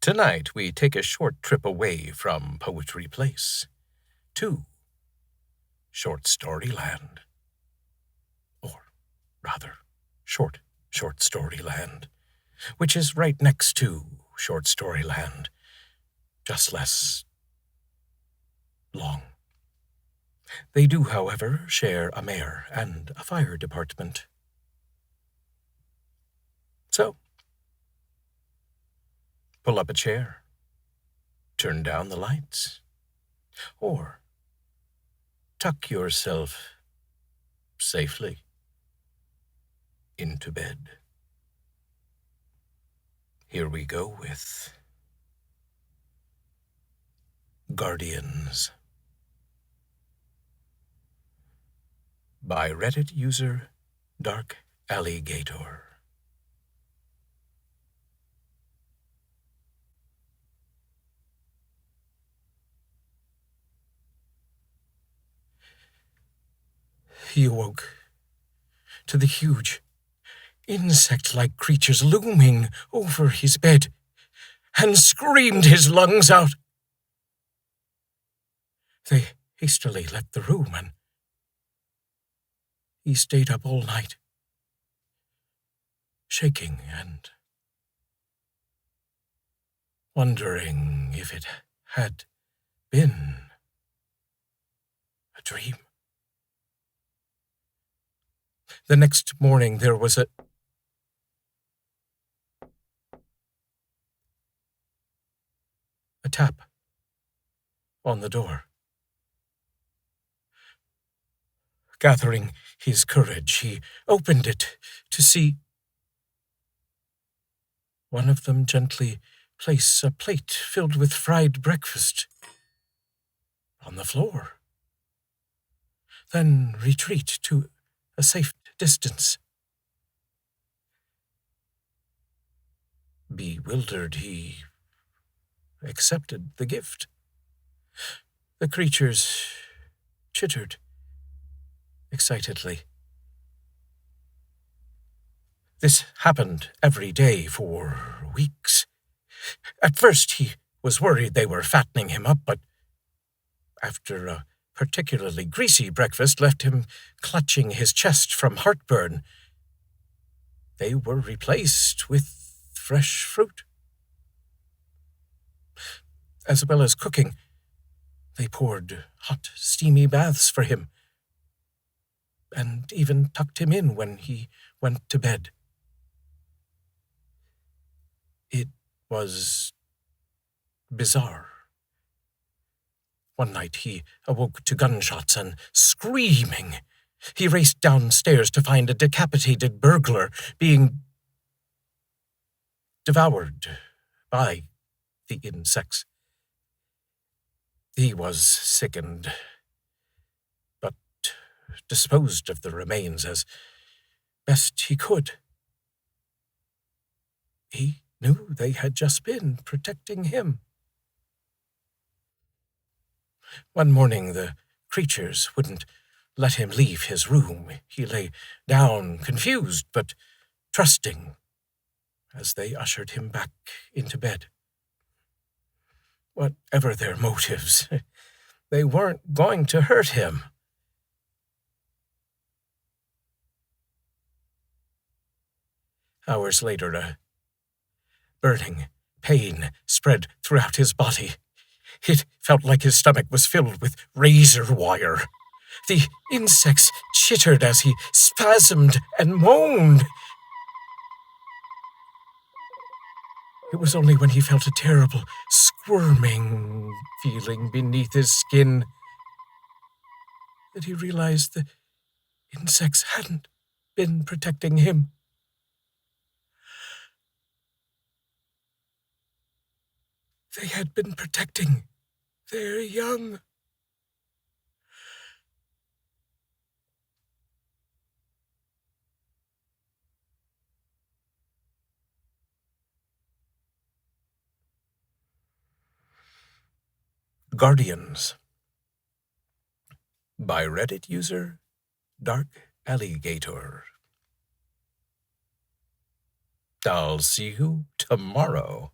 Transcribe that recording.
Tonight, we take a short trip away from Poetry Place to Short Story Land. Or, rather, Short Story Land, which is right next to Short Story Land, just less long. They do, however, share a mayor and a fire department. So, pull up a chair, turn down the lights, or tuck yourself safely into bed. Here we go with Guardians by Reddit user DarkAlliGator. He awoke to the huge, insect-like creatures looming over his bed and screamed his lungs out. They hastily left the room, and he stayed up all night, shaking and wondering if it had been a dream. The next morning there was a tap on the door. Gathering his courage, he opened it to see one of them gently place a plate filled with fried breakfast on the floor, then retreat to a safe distance. Bewildered, he accepted the gift. The creatures chittered excitedly. This happened every day for weeks. At first, he was worried they were fattening him up, but after a particularly greasy breakfast left him clutching his chest from heartburn, they were replaced with fresh fruit. As well as cooking, they poured hot, steamy baths for him, and even tucked him in when he went to bed. It was bizarre. One night he awoke to gunshots and screaming. He raced downstairs to find a decapitated burglar being devoured by the insects. He was sickened, but disposed of the remains as best he could. He knew they had just been protecting him. One morning the creatures wouldn't let him leave his room. He lay down, confused but trusting, as they ushered him back into bed. Whatever their motives, they weren't going to hurt him. Hours later, a burning pain spread throughout his body. It felt like his stomach was filled with razor wire. The insects chittered as he spasmed and moaned. It was only when he felt a terrible, squirming feeling beneath his skin that he realized the insects hadn't been protecting him. They had been protecting their young. Guardians by Reddit user DarkAlliGator. I'll see you tomorrow.